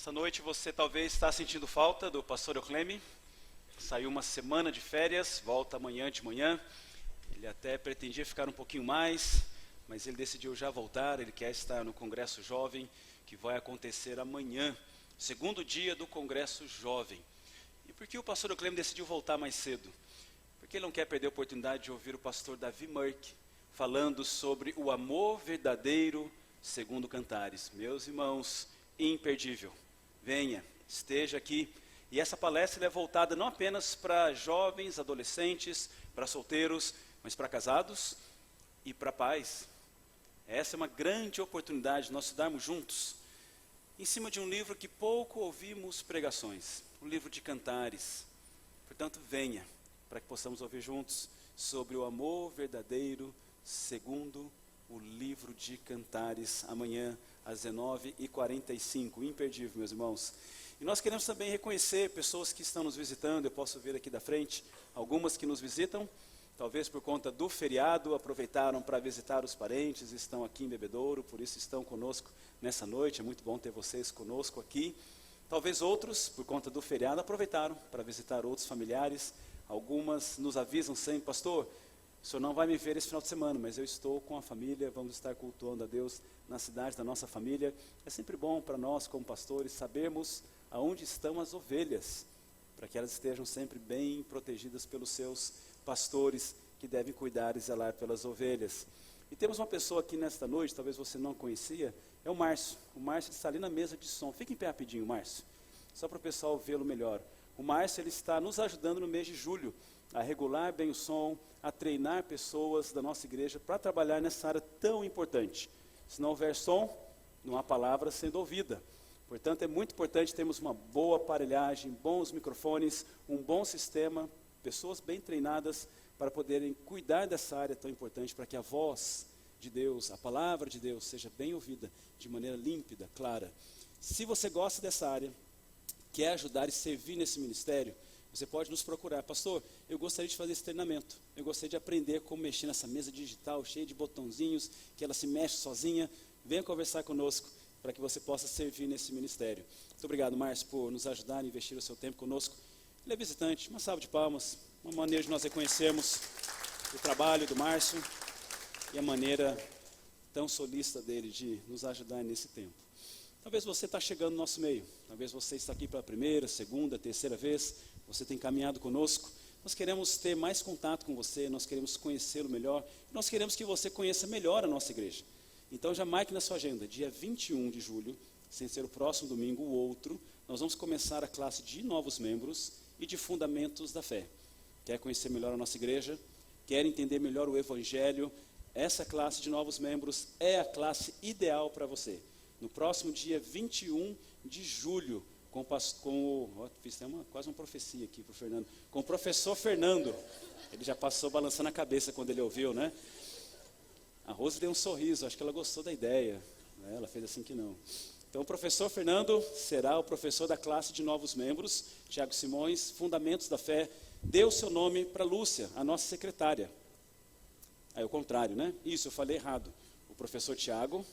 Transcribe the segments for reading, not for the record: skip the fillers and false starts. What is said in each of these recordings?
Essa noite você talvez está sentindo falta do pastor Eucleme. Saiu uma semana de férias, volta amanhã de manhã. Ele até pretendia ficar um pouquinho mais, mas ele decidiu já voltar. Ele quer estar no Congresso Jovem, que vai acontecer amanhã, segundo dia do Congresso Jovem. E por que o pastor Eucleme decidiu voltar mais cedo? Porque ele não quer perder a oportunidade de ouvir o pastor Davi Murk falando sobre o amor verdadeiro segundo Cantares. Meus irmãos, imperdível. Venha, esteja aqui. E essa palestra é voltada não apenas para jovens, adolescentes, para solteiros, mas para casados e para pais. Essa é uma grande oportunidade de nós estudarmos juntos, em cima de um livro que pouco ouvimos pregações, o livro de Cantares. Portanto, venha, para que possamos ouvir juntos sobre o amor verdadeiro segundo o livro de Cantares, amanhã às 19h45, imperdível, meus irmãos. E nós queremos também reconhecer pessoas que estão nos visitando. Eu posso ver aqui da frente algumas que nos visitam, talvez por conta do feriado, aproveitaram para visitar os parentes, estão aqui em Bebedouro, por isso estão conosco nessa noite. É muito bom ter vocês conosco aqui. Talvez outros, por conta do feriado, aproveitaram para visitar outros familiares. Algumas nos avisam sempre: pastor, o senhor não vai me ver esse final de semana, mas eu estou com a família, vamos estar cultuando a Deus na cidade da nossa família. É sempre bom para nós, como pastores, sabermos aonde estão as ovelhas, para que elas estejam sempre bem protegidas pelos seus pastores, que devem cuidar e zelar pelas ovelhas. E temos uma pessoa aqui nesta noite, talvez você não conhecia, é o Márcio. O Márcio está ali na mesa de som. Fique em pé rapidinho, Márcio, só para o pessoal vê-lo melhor. O Márcio, ele está nos ajudando no mês de julho, a regular bem o som, a treinar pessoas da nossa igreja para trabalhar nessa área tão importante. Se não houver som, não há palavra sendo ouvida. Portanto, é muito importante termos uma boa aparelhagem, bons microfones, um bom sistema, pessoas bem treinadas para poderem cuidar dessa área tão importante, para que a voz de Deus, a palavra de Deus, seja bem ouvida de maneira límpida, clara. Se você gosta dessa área, quer ajudar e servir nesse ministério, você pode nos procurar. Pastor, eu gostaria de fazer esse treinamento. Eu gostaria de aprender como mexer nessa mesa digital, cheia de botãozinhos, que ela se mexe sozinha. Venha conversar conosco, para que você possa servir nesse ministério. Muito obrigado, Márcio, por nos ajudar a investir o seu tempo conosco. Ele é visitante. Uma salva de palmas, uma maneira de nós reconhecermos o trabalho do Márcio e a maneira tão solícita dele de nos ajudar nesse tempo. Talvez você está chegando no nosso meio, talvez você está aqui pela primeira, segunda, terceira vez, você tem caminhado conosco. Nós queremos ter mais contato com você, nós queremos conhecê-lo melhor, nós queremos que você conheça melhor a nossa igreja. Então já marque na sua agenda, dia 21 de julho, sem ser o próximo domingo, o outro, nós vamos começar a classe de novos membros e de fundamentos da fé. Quer conhecer melhor a nossa igreja? Quer entender melhor o Evangelho? Essa classe de novos membros é a classe ideal para você. No próximo dia 21 de julho, fiz quase uma profecia aqui para o Fernando, com o professor Fernando. Ele já passou balançando a cabeça quando ele ouviu, né? A Rose deu um sorriso, acho que ela gostou da ideia. Ela fez assim que não. Então o professor Fernando será o professor da classe de novos membros. Tiago Simões, Fundamentos da Fé. Dê o seu nome para Lúcia, a nossa secretária. Aí o contrário, né? Isso, eu falei errado. O professor Tiago,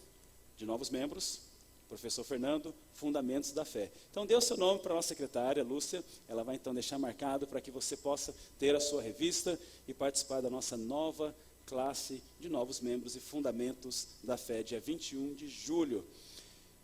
de novos membros, professor Fernando, Fundamentos da Fé. Então dê o seu nome para a nossa secretária, Lúcia. Ela vai então deixar marcado para que você possa ter a sua revista e participar da nossa nova classe de novos membros e Fundamentos da Fé, dia 21 de julho.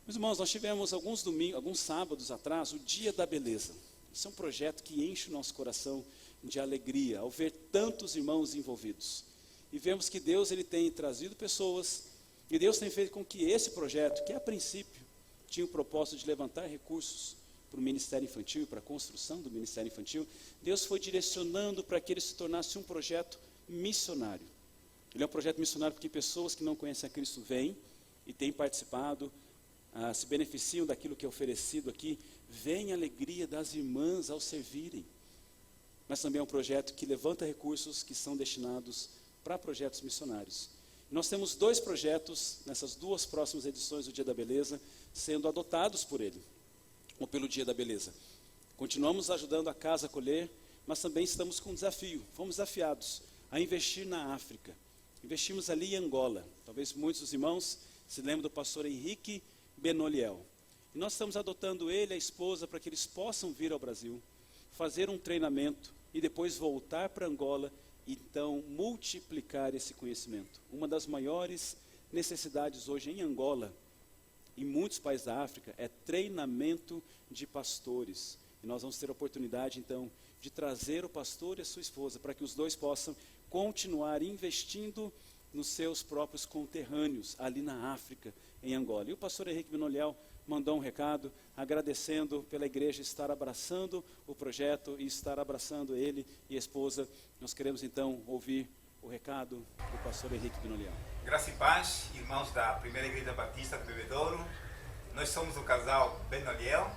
Meus irmãos, nós tivemos alguns sábados atrás, o Dia da Beleza. Isso é um projeto que enche o nosso coração de alegria, ao ver tantos irmãos envolvidos. E vemos que Deus ele tem trazido pessoas, e Deus tem feito com que esse projeto, que a princípio tinha o propósito de levantar recursos para o Ministério Infantil e para a construção do Ministério Infantil, Deus foi direcionando para que ele se tornasse um projeto missionário. Ele é um projeto missionário porque pessoas que não conhecem a Cristo vêm e têm participado, se beneficiam daquilo que é oferecido aqui, vem a alegria das irmãs ao servirem. Mas também é um projeto que levanta recursos que são destinados para projetos missionários. Nós temos 2 projetos nessas 2 próximas edições do Dia da Beleza, sendo adotados por ele, ou pelo Dia da Beleza. Continuamos ajudando a Casa a Acolher, mas também estamos com um desafio. Fomos desafiados a investir na África. Investimos ali em Angola. Talvez muitos dos irmãos se lembrem do pastor Henrique Benoliel. E nós estamos adotando ele e a esposa para que eles possam vir ao Brasil, fazer um treinamento e depois voltar para Angola e então multiplicar esse conhecimento. Uma das maiores necessidades hoje em Angola, em muitos países da África, é treinamento de pastores. E nós vamos ter a oportunidade, então, de trazer o pastor e a sua esposa, para que os dois possam continuar investindo nos seus próprios conterrâneos, ali na África, em Angola. E o pastor Henrique Benoliel mandou um recado, agradecendo pela igreja estar abraçando o projeto e estar abraçando ele e a esposa. Nós queremos, então, ouvir o recado do pastor Henrique Benoliel. Graça e paz, irmãos da Primeira Igreja Batista do Bebedouro. Nós somos o casal Benoliel.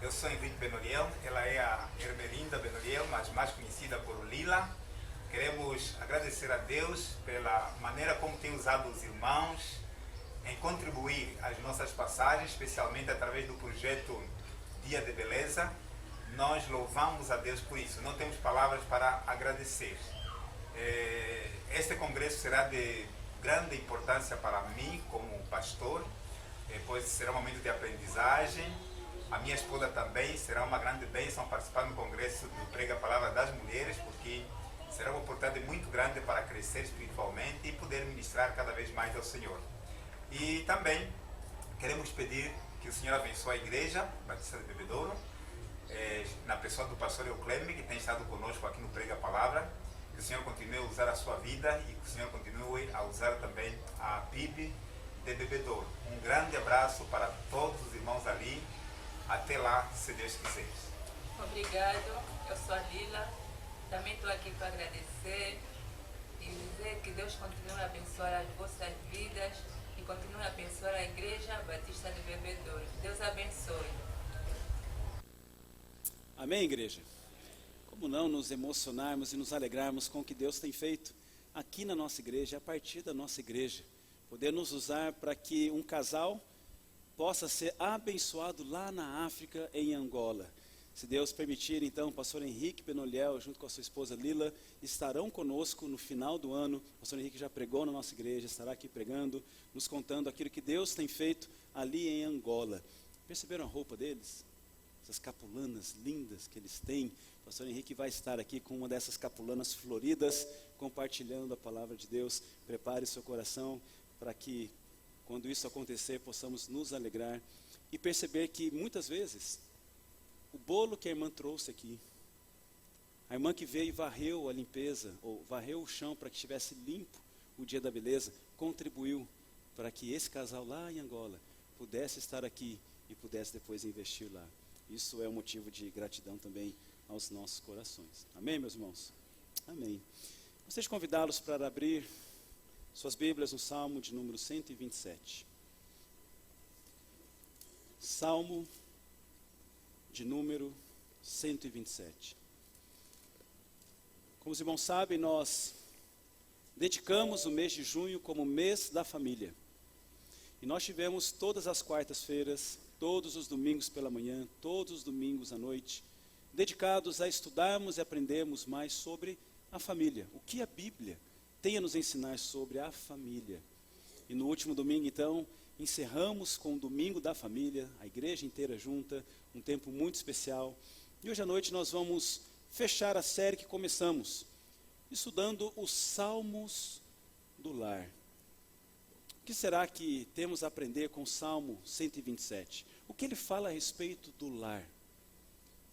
Eu sou Henrique Benoliel, ela é a Hermelinda Benoliel, mas mais conhecida por Lila. Queremos agradecer a Deus pela maneira como tem usado os irmãos em contribuir às nossas passagens, especialmente através do projeto Dia de Beleza. Nós louvamos a Deus por isso, não temos palavras para agradecer. Este congresso será de grande importância para mim como pastor, pois será um momento de aprendizagem. A minha esposa também será uma grande bênção participar no congresso do Prega a Palavra das Mulheres, porque será uma oportunidade muito grande para crescer espiritualmente e poder ministrar cada vez mais ao Senhor. E também queremos pedir que o Senhor abençoe a Igreja Batista de Bebedouro, na pessoa do pastor Eucleme, que tem estado conosco aqui no Prega a Palavra. Que o Senhor continue a usar a sua vida e que o Senhor continue a usar também a PIB de Bebedouro. Um grande abraço para todos os irmãos ali. Até lá, se Deus quiser. Obrigado, eu sou a Lila. Também estou aqui para agradecer e dizer que Deus continue a abençoar as vossas vidas e continue a abençoar a Igreja Batista de Bebedouro. Deus abençoe. Amém, igreja? Como não nos emocionarmos e nos alegrarmos com o que Deus tem feito aqui na nossa igreja, a partir da nossa igreja. Poder nos usar para que um casal possa ser abençoado lá na África, em Angola. Se Deus permitir, então, o pastor Henrique Benoliel, junto com a sua esposa Lila, estarão conosco no final do ano. O pastor Henrique já pregou na nossa igreja, estará aqui pregando, nos contando aquilo que Deus tem feito ali em Angola. Perceberam a roupa deles? Essas capulanas lindas que eles têm. O pastor Henrique vai estar aqui com uma dessas capulanas floridas, compartilhando a palavra de Deus. Prepare seu coração para que, quando isso acontecer, possamos nos alegrar e perceber que, muitas vezes, o bolo que a irmã trouxe aqui, a irmã que veio e varreu a limpeza, ou varreu o chão para que estivesse limpo o dia da beleza, contribuiu para que esse casal lá em Angola pudesse estar aqui e pudesse depois investir lá. Isso é um motivo de gratidão também aos nossos corações. Amém, meus irmãos? Amém. Gostaria de convidá-los para abrir suas Bíblias no Salmo de número 127. Salmo de número 127. Como os irmãos sabem, nós dedicamos o mês de junho como mês da família. E nós tivemos todas as quartas-feiras, todos os domingos pela manhã, todos os domingos à noite, dedicados a estudarmos e aprendermos mais sobre a família. O que a Bíblia tem a nos ensinar sobre a família. E no último domingo, então, encerramos com o Domingo da Família, a igreja inteira junta, um tempo muito especial. E hoje à noite nós vamos fechar a série que começamos, estudando os Salmos do Lar. O que será que temos a aprender com o Salmo 127? O que ele fala a respeito do lar?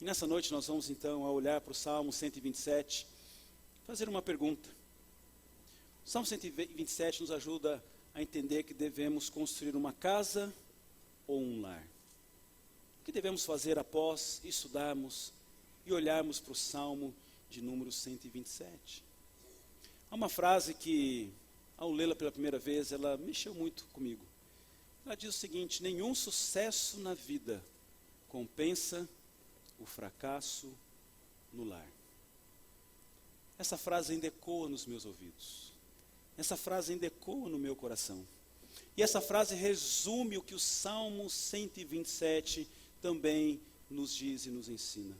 E nessa noite nós vamos então, ao olhar para o Salmo 127, fazer uma pergunta. O Salmo 127 nos ajuda a entender que devemos construir uma casa ou um lar. O que devemos fazer após estudarmos e olharmos para o Salmo de número 127? Há uma frase que, ao lê-la pela primeira vez, ela mexeu muito comigo. Ela diz o seguinte: nenhum sucesso na vida compensa o fracasso no lar. Essa frase ainda ecoa nos meus ouvidos. Essa frase ainda ecoa no meu coração. E essa frase resume o que o Salmo 127 também nos diz e nos ensina.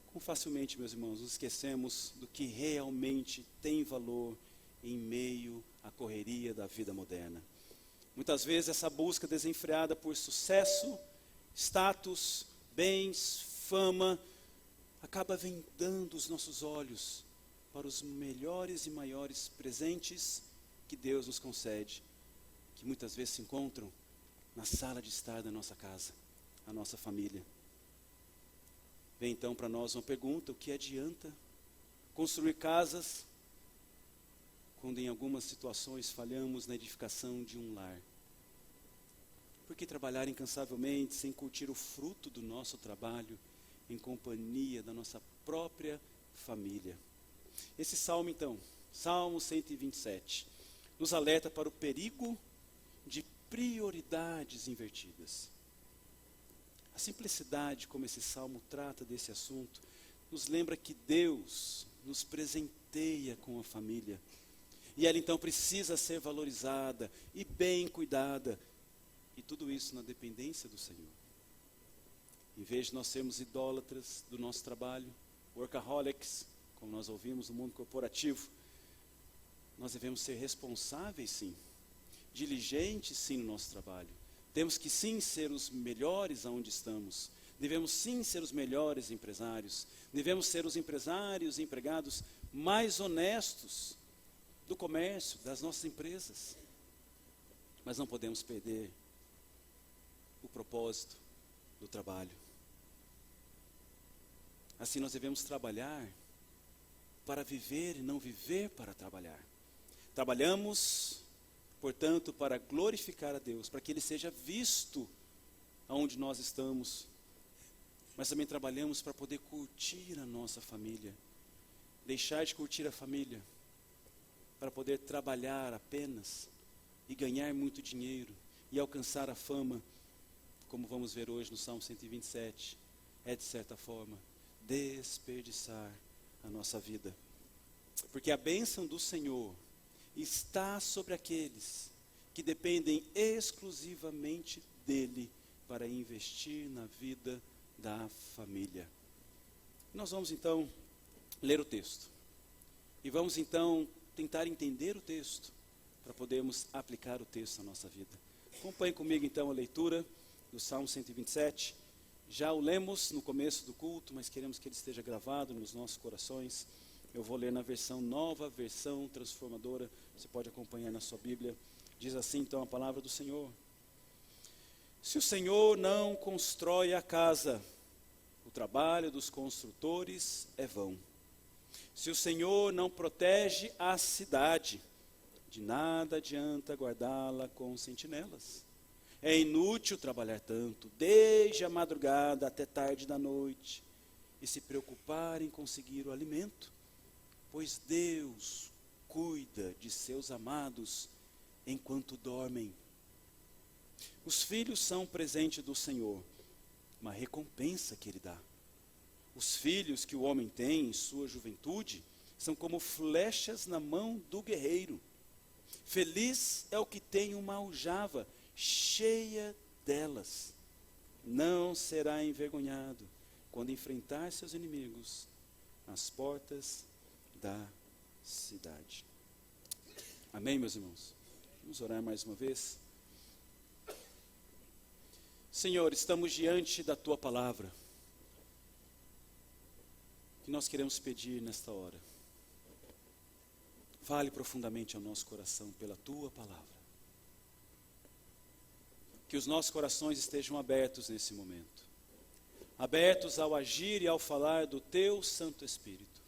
Como facilmente, meus irmãos, nos esquecemos do que realmente tem valor em meio à correria da vida moderna. Muitas vezes essa busca desenfreada por sucesso status, bens, fama, acaba vendando os nossos olhos para os melhores e maiores presentes que Deus nos concede, que muitas vezes se encontram na sala de estar da nossa casa, a nossa família. Vem então para nós uma pergunta: o que adianta construir casas quando em algumas situações falhamos na edificação de um lar? Por que trabalhar incansavelmente sem curtir o fruto do nosso trabalho em companhia da nossa própria família? Esse salmo então, Salmo 127, nos alerta para o perigo de prioridades invertidas. A simplicidade como esse salmo trata desse assunto nos lembra que Deus nos presenteia com a família, e ela então precisa ser valorizada e bem cuidada, e tudo isso na dependência do Senhor. Em vez de nós sermos idólatras do nosso trabalho, workaholics, como nós ouvimos no mundo corporativo, nós devemos ser responsáveis sim, diligentes sim no nosso trabalho. Temos que sim ser os melhores aonde estamos. Devemos sim ser os melhores empresários. Devemos ser os empresários e empregados mais honestos do comércio, das nossas empresas. Mas não podemos perder o propósito do trabalho. Assim nós devemos trabalhar para viver e não viver para trabalhar. Trabalhamos, portanto, para glorificar a Deus, para que Ele seja visto aonde nós estamos. Mas também trabalhamos para poder curtir a nossa família. Deixar de curtir a família para poder trabalhar apenas e ganhar muito dinheiro e alcançar a fama, como vamos ver hoje no Salmo 127, é de certa forma desperdiçar a nossa vida. Porque a bênção do Senhor está sobre aqueles que dependem exclusivamente dEle para investir na vida da família. Nós vamos então ler o texto. E vamos então tentar entender o texto para podermos aplicar o texto à nossa vida. Acompanhe comigo então a leitura do Salmo 127. Já o lemos no começo do culto, mas queremos que ele esteja gravado nos nossos corações. Eu vou ler na versão nova, versão transformadora. Você pode acompanhar na sua Bíblia. Diz assim então a palavra do Senhor: se o Senhor não constrói a casa, o trabalho dos construtores é vão. Se o Senhor não protege a cidade, de nada adianta guardá-la com sentinelas. É inútil trabalhar tanto, desde a madrugada até tarde da noite, e se preocupar em conseguir o alimento, pois Deus cuida de seus amados enquanto dormem. Os filhos são presente do Senhor, uma recompensa que Ele dá. Os filhos que o homem tem em sua juventude são como flechas na mão do guerreiro. Feliz é o que tem uma aljava cheia delas. Não será envergonhado quando enfrentar seus inimigos nas portas da cidade. Amém, meus irmãos? Vamos orar mais uma vez. Senhor, estamos diante da Tua palavra. O que nós queremos pedir nesta hora? Fale profundamente ao nosso coração pela Tua palavra. Que os nossos corações estejam abertos nesse momento. Abertos ao agir e ao falar do Teu Santo Espírito.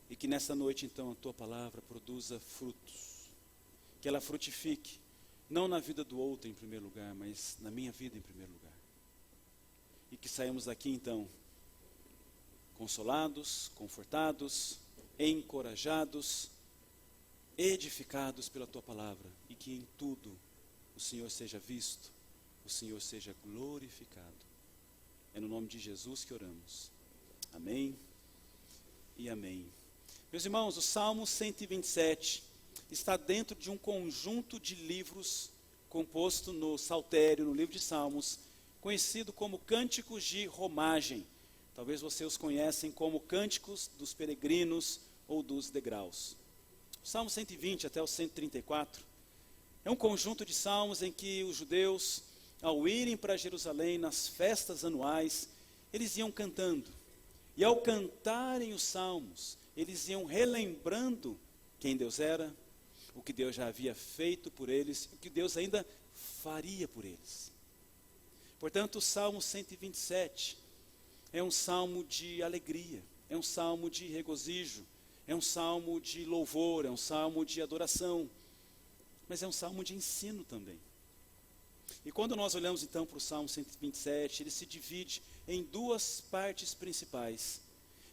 E que nessa noite então a Tua palavra produza frutos. Que ela frutifique, não na vida do outro em primeiro lugar, mas na minha vida em primeiro lugar. E que saímos daqui então consolados, confortados, encorajados, edificados pela Tua palavra, e que em tudo o Senhor seja visto, o Senhor seja glorificado. É no nome de Jesus que oramos. Amém e amém. Meus irmãos, o Salmo 127 está dentro de um conjunto de livros composto no Saltério, no livro de Salmos, conhecido como Cânticos de Romagem. Talvez vocês os conhecem como Cânticos dos Peregrinos ou dos Degraus. O Salmo 120 até o 134 é um conjunto de salmos em que os judeus ao irem para Jerusalém nas festas anuais, eles iam cantando. E ao cantarem os salmos, eles iam relembrando quem Deus era, o que Deus já havia feito por eles, o que Deus ainda faria por eles. Portanto, o Salmo 127 é um salmo de alegria, é um salmo de regozijo, é um salmo de louvor, é um salmo de adoração, mas é um salmo de ensino também. E quando nós olhamos então para o Salmo 127, ele se divide em duas partes principais.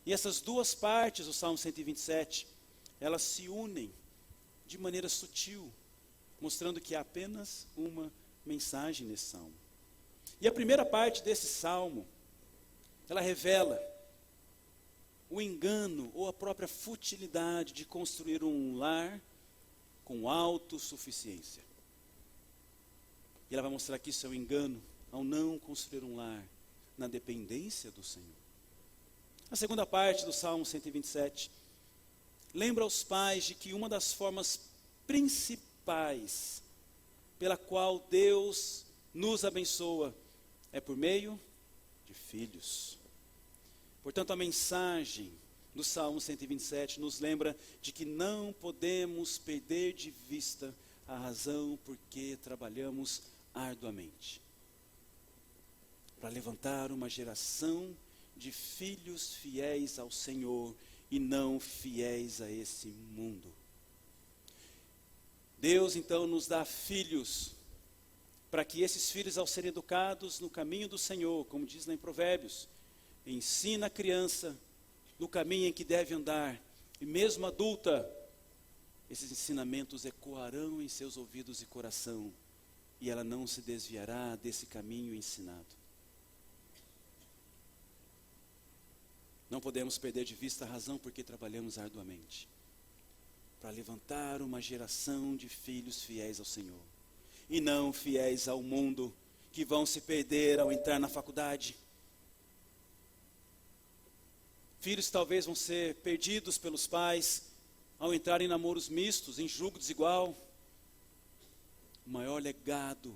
E essas duas partes do Salmo 127, elas se unem de maneira sutil, mostrando que há apenas uma mensagem nesse salmo. E a primeira parte desse salmo, ela revela o engano ou a própria futilidade de construir um lar com autossuficiência. E ela vai mostrar que isso é um engano ao não construir um lar na dependência do Senhor. A segunda parte do Salmo 127 lembra aos pais de que uma das formas principais pela qual Deus nos abençoa é por meio de filhos. Portanto, a mensagem do Salmo 127 nos lembra de que não podemos perder de vista a razão por que trabalhamos arduamente para levantar uma geração de filhos fiéis ao Senhor e não fiéis a esse mundo. Deus então nos dá filhos, para que esses filhos, ao serem educados no caminho do Senhor, como diz lá em Provérbios, ensina a criança no caminho em que deve andar, e mesmo adulta, esses ensinamentos ecoarão em seus ouvidos e coração, e ela não se desviará desse caminho ensinado. Não podemos perder de vista a razão por que trabalhamos arduamente, para levantar uma geração de filhos fiéis ao Senhor, e não fiéis ao mundo, que vão se perder ao entrar na faculdade. Filhos talvez vão ser perdidos pelos pais ao entrar em namoros mistos, em julgo desigual. O maior legado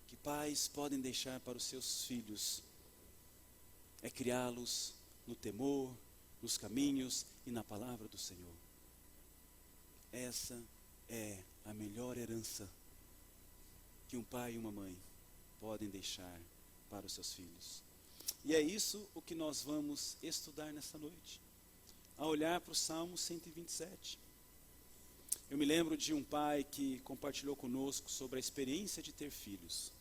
que pais podem deixar para os seus filhos é criá-los no temor, nos caminhos e na palavra do Senhor. Essa é a melhor herança que um pai e uma mãe podem deixar para os seus filhos. E é isso o que nós vamos estudar nessa noite, a olhar para o Salmo 127. Eu me lembro de um pai que compartilhou conosco sobre a experiência de ter filhos.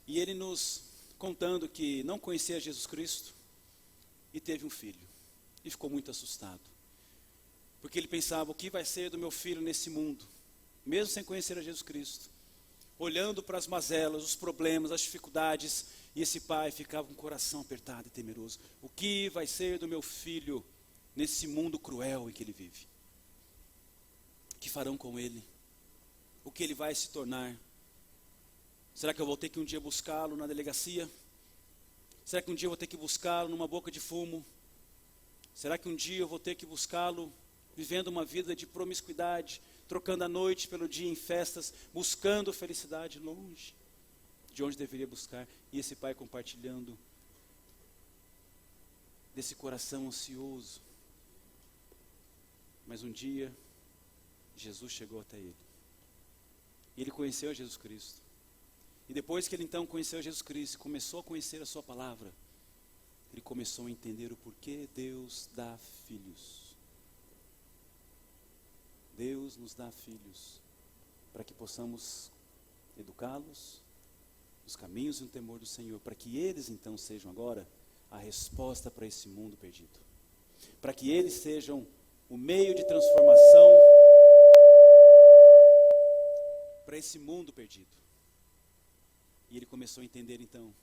E ele nos contando que não conhecia Jesus Cristo e teve um filho. E ficou muito assustado. Porque ele pensava, o que vai ser do meu filho nesse mundo? Mesmo sem conhecer a Jesus Cristo. Olhando para as mazelas, os problemas, as dificuldades. E esse pai ficava com o coração apertado e temeroso. O que vai ser do meu filho nesse mundo cruel em que ele vive? O que farão com ele? O que ele vai se tornar? Será que eu vou ter que um dia buscá-lo na delegacia? Será que um dia eu vou ter que buscá-lo numa boca de fumo? Será que um dia eu vou ter que buscá-lo vivendo uma vida de promiscuidade, trocando a noite pelo dia em festas, buscando felicidade longe de onde deveria buscar? E esse pai compartilhando desse coração ansioso. Mas um dia, Jesus chegou até ele. E ele conheceu Jesus Cristo. E depois que ele então conheceu Jesus Cristo, começou a conhecer a sua palavra, ele começou a entender o porquê Deus dá filhos. Deus nos dá filhos para que possamos educá-los nos caminhos e no temor do Senhor, para que eles então sejam agora a resposta para esse mundo perdido. Para que eles sejam o meio de transformação para esse mundo perdido. E ele começou a entender então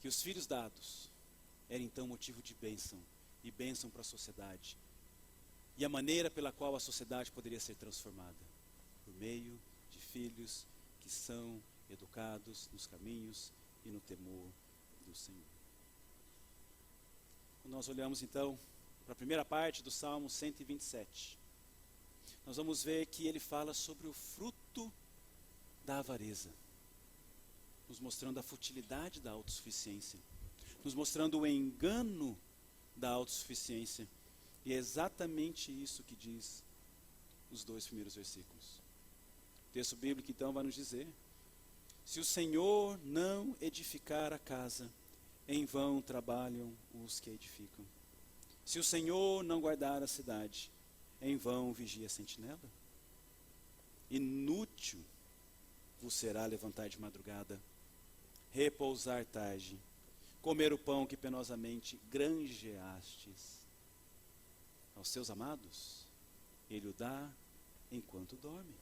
que os filhos dados eram então motivo de bênção, e bênção para a sociedade. E a maneira pela qual a sociedade poderia ser transformada, por meio de filhos que são educados nos caminhos e no temor do Senhor. Quando nós olhamos então para a primeira parte do Salmo 127, nós vamos ver que ele fala sobre o fruto fruto da avareza, nos mostrando a futilidade da autossuficiência, nos mostrando o engano da autossuficiência. E é exatamente isso que diz os 2 primeiros versículos. O texto bíblico então vai nos dizer: se o Senhor não edificar a casa, em vão trabalham os que edificam. Se o Senhor não guardar a cidade, em vão vigia a sentinela. Inútil vos será levantar de madrugada, repousar tarde, comer o pão que penosamente granjeastes. Aos seus amados, ele o dá enquanto dorme.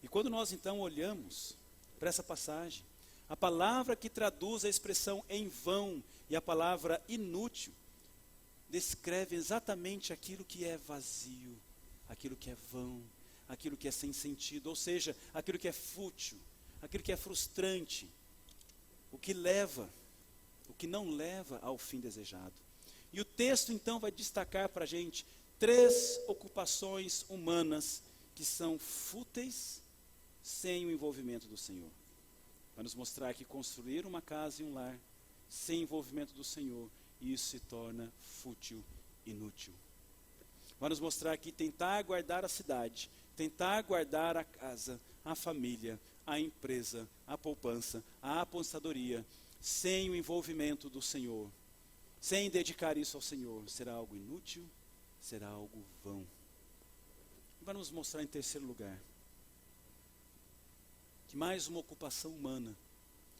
E quando nós então olhamos para essa passagem, a palavra que traduz a expressão em vão e a palavra inútil descreve exatamente aquilo que é vazio, aquilo que é vão, aquilo que é sem sentido, ou seja, aquilo que é fútil, aquilo que é frustrante, o que não leva ao fim desejado. E o texto então vai destacar para a gente 3 ocupações humanas que são fúteis sem o envolvimento do Senhor. Vai nos mostrar que construir uma casa e um lar sem envolvimento do Senhor, isso se torna fútil, inútil. Vai nos mostrar que tentar guardar a cidade, tentar guardar a casa, a família, a empresa, a poupança, a apostadoria, sem o envolvimento do Senhor, sem dedicar isso ao Senhor, será algo inútil, será algo vão. Vai nos mostrar em terceiro lugar que mais uma ocupação humana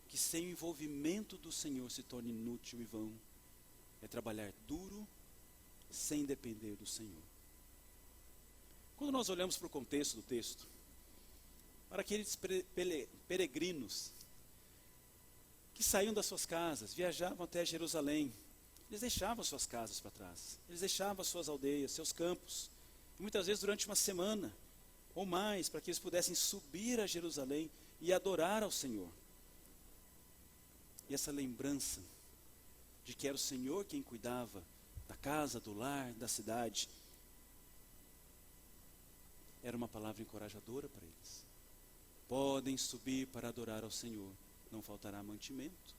que sem o envolvimento do Senhor se torna inútil e vão é trabalhar duro sem depender do Senhor. Quando nós olhamos para o contexto do texto, para aqueles peregrinos que saíam das suas casas, viajavam até Jerusalém, eles deixavam suas casas para trás, eles deixavam suas aldeias, seus campos, e muitas vezes durante uma semana ou mais, para que eles pudessem subir a Jerusalém e adorar ao Senhor. E essa lembrança de que era o Senhor quem cuidava da casa, do lar, da cidade, era uma palavra encorajadora para eles. Podem subir para adorar ao Senhor, não faltará mantimento.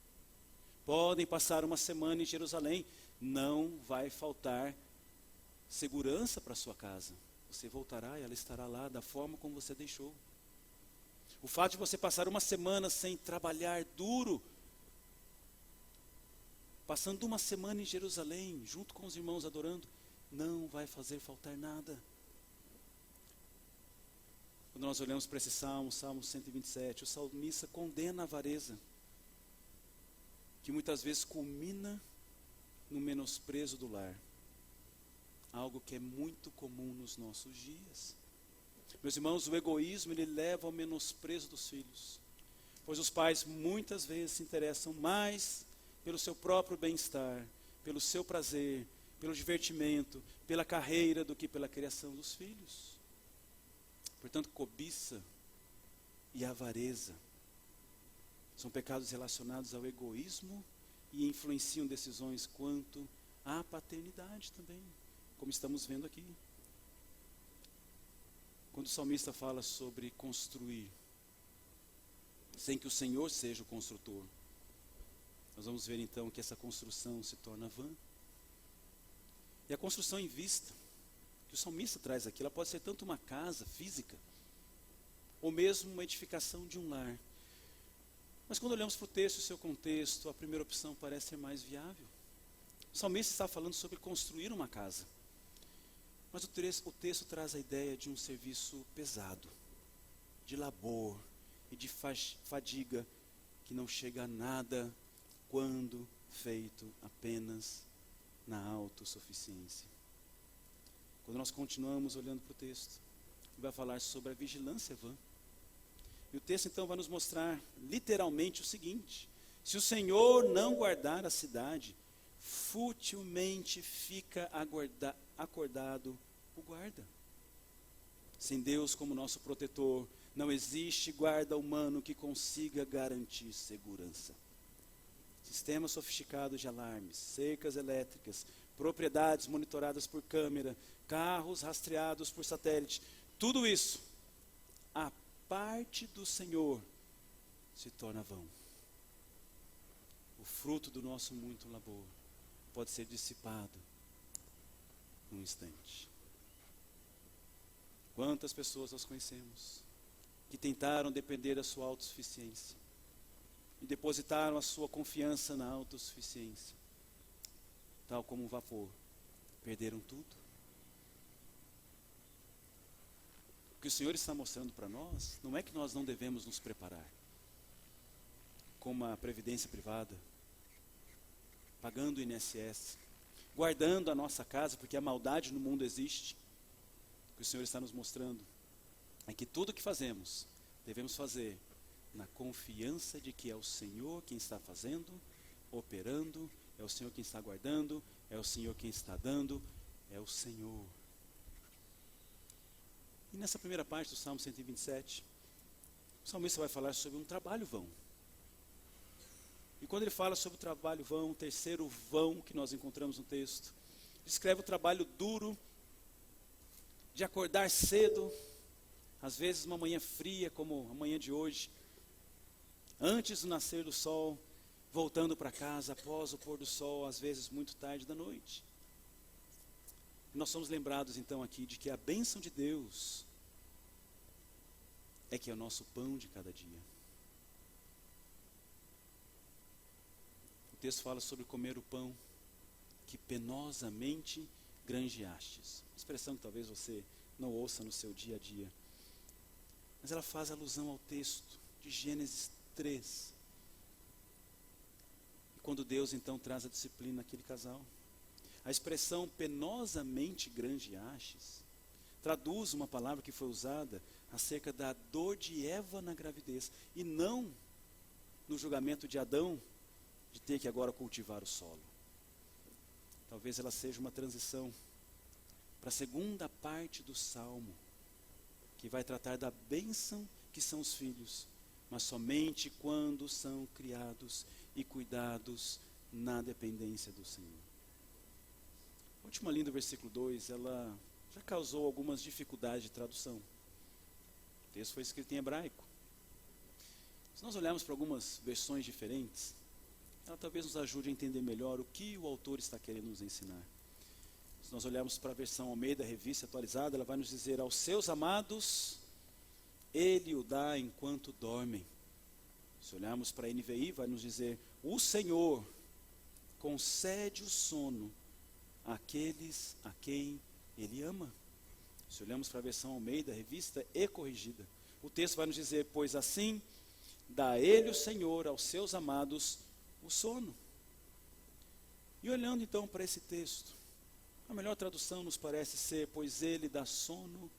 Podem passar uma semana em Jerusalém, não vai faltar segurança para a sua casa. Você voltará e ela estará lá da forma como você deixou. O fato de você passar uma semana sem trabalhar duro, passando uma semana em Jerusalém, junto com os irmãos adorando, não vai fazer faltar nada. Quando nós olhamos para esse salmo, Salmo 127, o salmista condena a avareza, que muitas vezes culmina no menosprezo do lar. Algo que é muito comum nos nossos dias. Meus irmãos, o egoísmo ele leva ao menosprezo dos filhos, pois os pais muitas vezes se interessam mais pelo seu próprio bem-estar, pelo seu prazer, pelo divertimento, pela carreira do que pela criação dos filhos. Portanto, cobiça e avareza são pecados relacionados ao egoísmo e influenciam decisões quanto à paternidade também, como estamos vendo aqui. Quando o salmista fala sobre construir, sem que o Senhor seja o construtor, nós vamos ver então que essa construção se torna vã. E a construção em vista, que o salmista traz aqui, ela pode ser tanto uma casa física, ou mesmo uma edificação de um lar. Mas quando olhamos para o texto e o seu contexto, a primeira opção parece ser mais viável. O salmista está falando sobre construir uma casa. Mas o texto traz a ideia de um serviço pesado, de labor e de fadiga, que não chega a nada quando feito apenas na autossuficiência. Quando nós continuamos olhando para o texto, vai falar sobre a vigilância vã. E o texto então vai nos mostrar literalmente o seguinte: se o Senhor não guardar a cidade, futilmente fica acordado o guarda. Sem Deus como nosso protetor, não existe guarda humano que consiga garantir segurança. Sistemas sofisticados de alarmes, cercas elétricas, propriedades monitoradas por câmera, carros rastreados por satélite, tudo isso a parte do Senhor se torna vão. O fruto do nosso muito labor pode ser dissipado num instante. Quantas pessoas nós conhecemos que tentaram depender da sua autossuficiência e depositaram a sua confiança na autossuficiência, tal como um vapor, perderam tudo. O que o Senhor está mostrando para nós não é que nós não devemos nos preparar, como a previdência privada, pagando o INSS, guardando a nossa casa, porque a maldade no mundo existe. O que o Senhor está nos mostrando é que tudo o que fazemos, devemos fazer na confiança de que é o Senhor quem está fazendo, operando, é o Senhor quem está guardando, é o Senhor quem está dando, é o Senhor. E nessa primeira parte do Salmo 127, o salmista vai falar sobre um trabalho vão. E quando ele fala sobre o trabalho vão, o terceiro vão que nós encontramos no texto, descreve o trabalho duro de acordar cedo, às vezes uma manhã fria como a manhã de hoje, antes do nascer do sol, voltando para casa após o pôr do sol, às vezes muito tarde da noite. E nós somos lembrados então aqui de que a bênção de Deus é que é o nosso pão de cada dia. O texto fala sobre comer o pão que penosamente granjeastes. Expressão que talvez você não ouça no seu dia a dia. Mas ela faz alusão ao texto de Gênesis 3. E quando Deus então traz a disciplina àquele casal. A expressão penosamente granjeastes traduz uma palavra que foi usada acerca da dor de Eva na gravidez. E não no julgamento de Adão, de ter que agora cultivar o solo. Talvez ela seja uma transição para a segunda parte do Salmo, que vai tratar da bênção que são os filhos, mas somente quando são criados e cuidados na dependência do Senhor. A última linha do versículo 2, ela já causou algumas dificuldades de tradução. O texto foi escrito em hebraico. Se nós olharmos para algumas versões diferentes, ela talvez nos ajude a entender melhor o que o autor está querendo nos ensinar. Se nós olharmos para a versão Almeida, Revista Atualizada, ela vai nos dizer: aos seus amados, Ele o dá enquanto dormem. Se olharmos para a NVI, vai nos dizer: o Senhor concede o sono àqueles a quem Ele ama. Se olhamos para a versão Almeida, Revista e Corrigida, o texto vai nos dizer: pois assim dá Ele, o Senhor, aos seus amados o sono. E olhando então para esse texto, a melhor tradução nos parece ser: pois Ele dá sono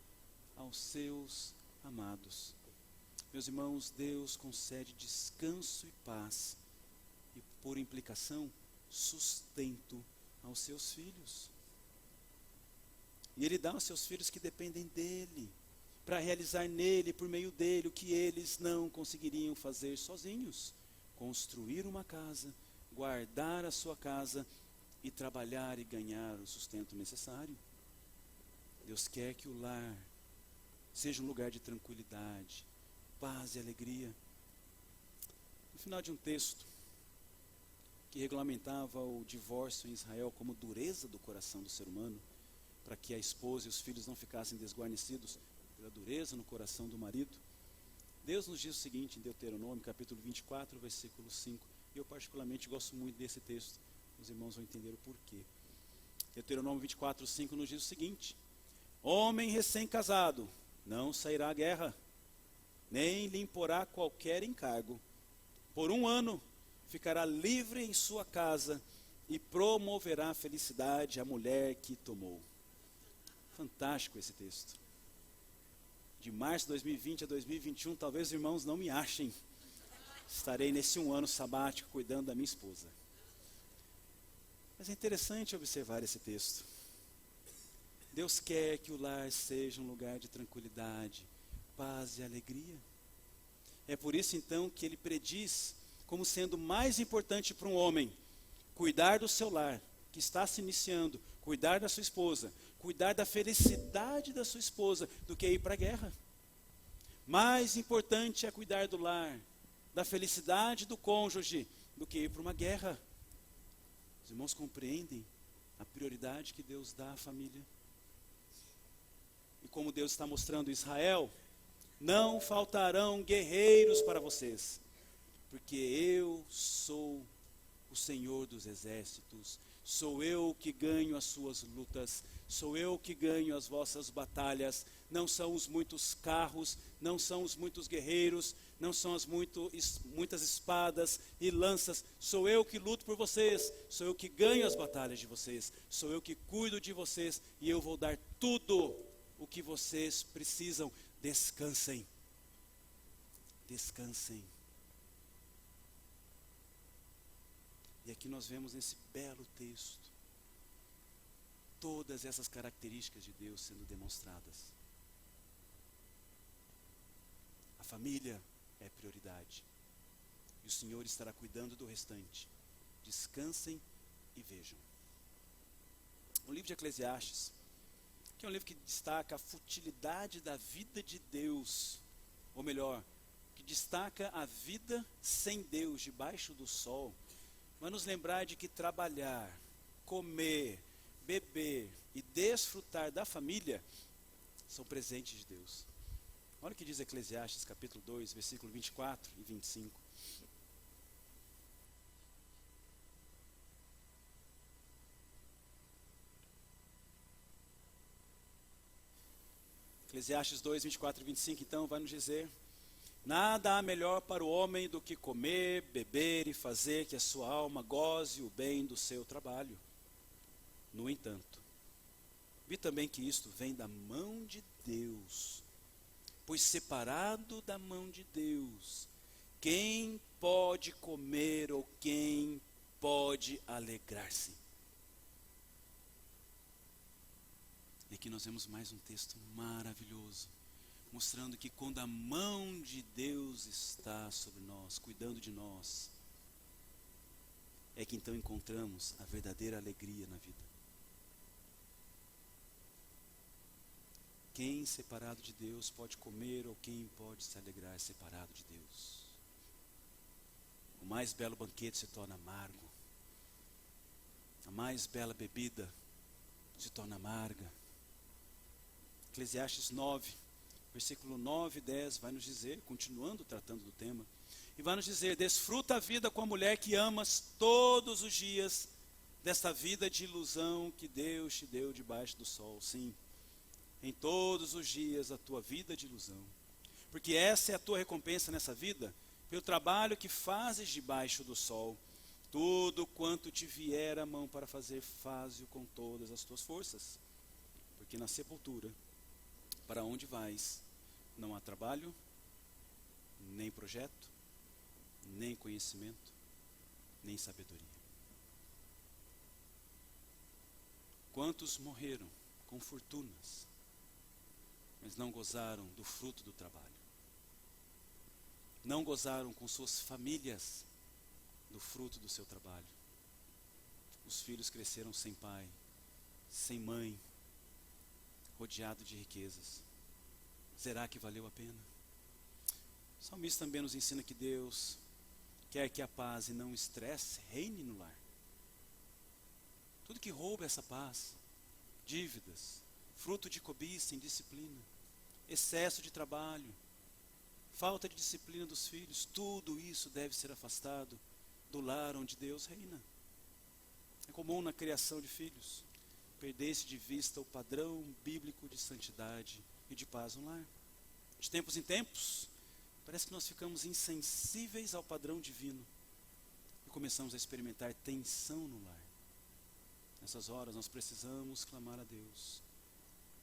aos seus amados. Meus irmãos, Deus concede descanso e paz, e por implicação, sustento aos seus filhos. E Ele dá aos seus filhos que dependem dEle, para realizar nele, por meio dEle, o que eles não conseguiriam fazer sozinhos: construir uma casa, guardar a sua casa e trabalhar e ganhar o sustento necessário. Deus quer que o lar seja um lugar de tranquilidade, paz e alegria. No final de um texto que regulamentava o divórcio em Israel como dureza do coração do ser humano, para que a esposa e os filhos não ficassem desguarnecidos pela dureza no coração do marido, Deus nos diz o seguinte em Deuteronômio, capítulo 24, versículo 5, e eu particularmente gosto muito desse texto, os irmãos vão entender o porquê. Deuteronômio 24, 5 nos diz o seguinte: homem recém-casado não sairá à guerra, nem lhe imporá qualquer encargo. Por 1 ano ficará livre em sua casa e promoverá a felicidade à mulher que tomou. Fantástico esse texto. De março de 2020 a 2021, talvez os irmãos não me achem. Estarei nesse 1 ano sabático cuidando da minha esposa. Mas é interessante observar esse texto. Deus quer que o lar seja um lugar de tranquilidade, paz e alegria. É por isso então que Ele prediz como sendo mais importante para um homem cuidar do seu lar, que está se iniciando, cuidar da sua esposa, cuidar da felicidade da sua esposa, do que ir para a guerra. Mais importante é cuidar do lar, da felicidade do cônjuge, do que ir para uma guerra. Os irmãos compreendem a prioridade que Deus dá à família? E como Deus está mostrando Israel, não faltarão guerreiros para vocês, porque eu sou o Senhor dos exércitos, sou eu que ganho as suas lutas, sou eu que ganho as vossas batalhas. Não são os muitos carros, não são os muitos guerreiros, não são as muitas espadas e lanças. Sou eu que luto por vocês, sou eu que ganho as batalhas de vocês, sou eu que cuido de vocês, e eu vou dar tudo o que vocês precisam. Descansem, descansem. E aqui nós vemos nesse belo texto todas essas características de Deus sendo demonstradas. A família é prioridade, e o Senhor estará cuidando do restante. Descansem e vejam. O livro de Eclesiastes, que é um livro que destaca a futilidade da vida de Deus, ou melhor, que destaca a vida sem Deus debaixo do sol, vai nos lembrar de que trabalhar, comer, beber e desfrutar da família são presentes de Deus. Olha o que diz Eclesiastes capítulo 2, versículo 24 e 25. Eclesiastes 2, 24 e 25, então, vai nos dizer: nada há melhor para o homem do que comer, beber e fazer que a sua alma goze o bem do seu trabalho. No entanto, vi também que isto vem da mão de Deus, pois separado da mão de Deus, quem pode comer ou quem pode alegrar-se? E aqui nós vemos mais um texto maravilhoso, mostrando que quando a mão de Deus está sobre nós, cuidando de nós, é que então encontramos a verdadeira alegria na vida. Quem separado de Deus pode comer, ou quem pode se alegrar separado de Deus? O mais belo banquete se torna amargo, a mais bela bebida se torna amarga. Eclesiastes 9, versículo 9 e 10 vai nos dizer, continuando tratando do tema, e vai nos dizer: desfruta a vida com a mulher que amas todos os dias, desta vida de ilusão que Deus te deu debaixo do sol. Sim, em todos os dias a tua vida de ilusão, porque essa é a tua recompensa nessa vida, pelo trabalho que fazes debaixo do sol. Tudo quanto te vier à mão para fazer, faze-o com todas as tuas forças, porque na sepultura, para onde vais, não há trabalho, nem projeto, nem conhecimento, nem sabedoria. Quantos morreram com fortunas, mas não gozaram do fruto do trabalho? Não gozaram com suas famílias do fruto do seu trabalho. Os filhos cresceram sem pai, sem mãe, rodeado de riquezas. Será que valeu a pena? O salmista também nos ensina que Deus quer que a paz e não o estresse reine no lar. Tudo que rouba essa paz, dívidas, fruto de cobiça, indisciplina, excesso de trabalho, falta de disciplina dos filhos, tudo isso deve ser afastado do lar onde Deus reina. É comum na criação de filhos perder-se de vista o padrão bíblico de santidade e de paz no lar. De tempos em tempos, parece que nós ficamos insensíveis ao padrão divino e começamos a experimentar tensão no lar. Nessas horas nós precisamos clamar a Deus,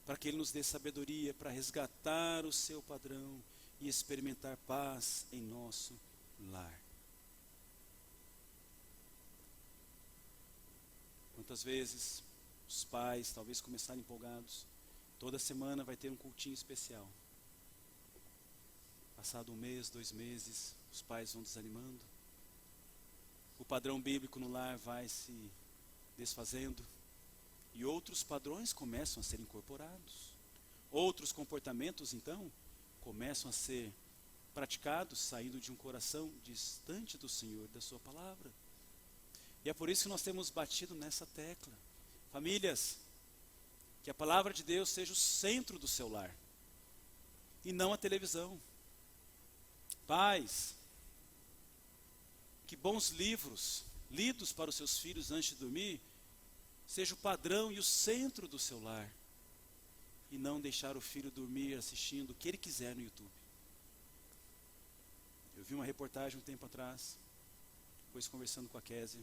para que Ele nos dê sabedoria para resgatar o seu padrão e experimentar paz em nosso lar. Quantas vezes os pais talvez começarem empolgados, toda semana vai ter um cultinho especial. Passado um mês, 2 meses, os pais vão desanimando. O padrão bíblico no lar vai se desfazendo e outros padrões começam a ser incorporados. Outros comportamentos, então, começam a ser praticados, saindo de um coração distante do Senhor, da sua palavra. E é por isso que nós temos batido nessa tecla. Famílias, que a palavra de Deus seja o centro do seu lar, e não a televisão. Pais, que bons livros, lidos para os seus filhos antes de dormir, seja o padrão e o centro do seu lar, e não deixar o filho dormir assistindo o que ele quiser no YouTube. Eu vi uma reportagem um tempo atrás, depois conversando com a Kézia,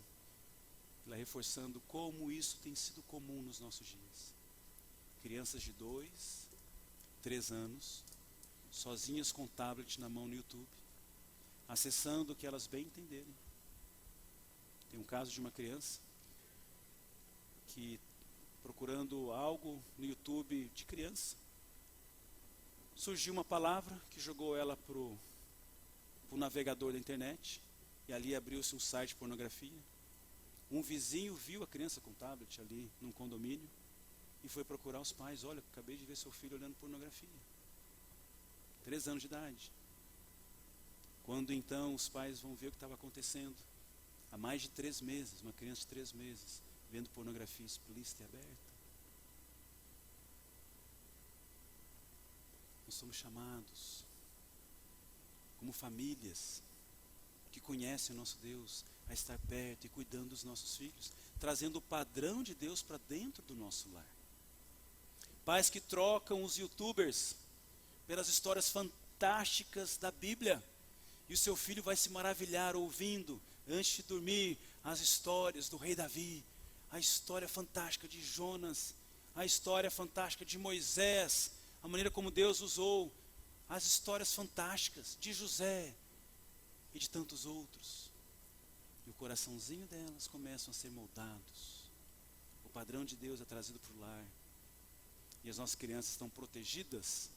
ela reforçando como isso tem sido comum nos nossos dias. Crianças de 2, 3 anos, sozinhas com tablet na mão no YouTube, acessando o que elas bem entenderem. Tem um caso de uma criança que, procurando algo no YouTube de criança, surgiu uma palavra que jogou ela para o navegador da internet, e ali abriu-se um site de pornografia. Um vizinho viu a criança com tablet ali num condomínio e foi procurar os pais. Olha, acabei de ver seu filho olhando pornografia. 3 anos de idade. Quando então os pais vão ver o que estava acontecendo, há mais de 3 meses, uma criança de 3 meses, vendo pornografia explícita e aberta. Nós somos chamados, como famílias que conhecem o nosso Deus, a estar perto e cuidando dos nossos filhos, trazendo o padrão de Deus para dentro do nosso lar. Pais que trocam os YouTubers pelas histórias fantásticas da Bíblia, e o seu filho vai se maravilhar ouvindo, antes de dormir, as histórias do rei Davi, a história fantástica de Jonas, a história fantástica de Moisés, a maneira como Deus usou, as histórias fantásticas de José e de tantos outros. E o coraçãozinho delas começam a ser moldados. O padrão de Deus é trazido para o lar. E as nossas crianças estão protegidas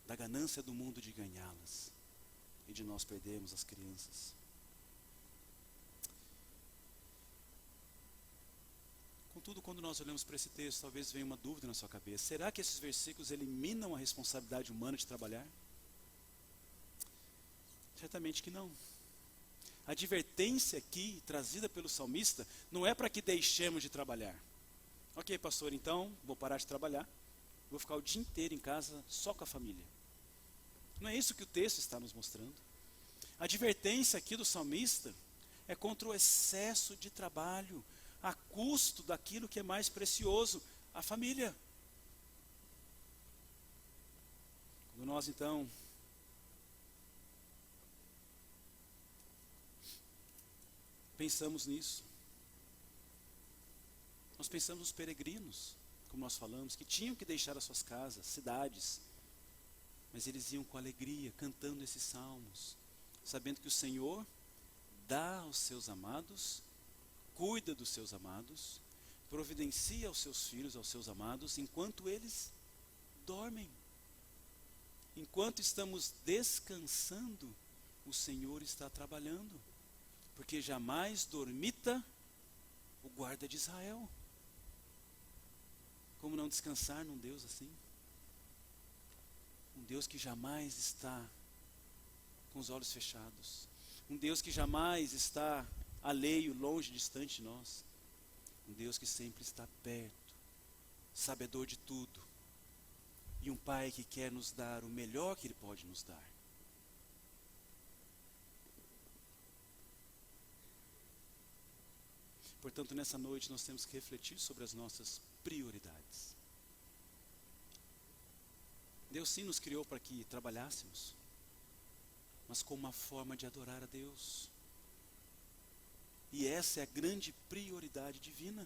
da ganância do mundo de ganhá-las e de nós perdermos as crianças. Contudo, quando nós olhamos para esse texto, talvez venha uma dúvida na sua cabeça. Será que esses versículos eliminam a responsabilidade humana de trabalhar? Certamente que não. A advertência aqui, trazida pelo salmista, não é para que deixemos de trabalhar. Ok, pastor, então vou parar de trabalhar, vou ficar o dia inteiro em casa só com a família. Não é isso que o texto está nos mostrando. A advertência aqui do salmista é contra o excesso de trabalho, a custo daquilo que é mais precioso, a família. Quando nós então pensamos nisso, nós pensamos nos peregrinos, como nós falamos, que tinham que deixar as suas casas, cidades, mas eles iam com alegria, cantando esses salmos, sabendo que o Senhor dá aos seus amados, cuida dos seus amados, providencia aos seus filhos, aos seus amados, enquanto eles dormem. Enquanto estamos descansando, o Senhor está trabalhando, porque jamais dormita o guarda de Israel. Como não descansar num Deus assim? Um Deus que jamais está com os olhos fechados. Um Deus que jamais está alheio, longe, distante de nós. Um Deus que sempre está perto, sabedor de tudo. E um Pai que quer nos dar o melhor que Ele pode nos dar. Portanto, nessa noite nós temos que refletir sobre as nossas prioridades. Deus sim nos criou para que trabalhássemos, mas com uma forma de adorar a Deus. E essa é a grande prioridade divina.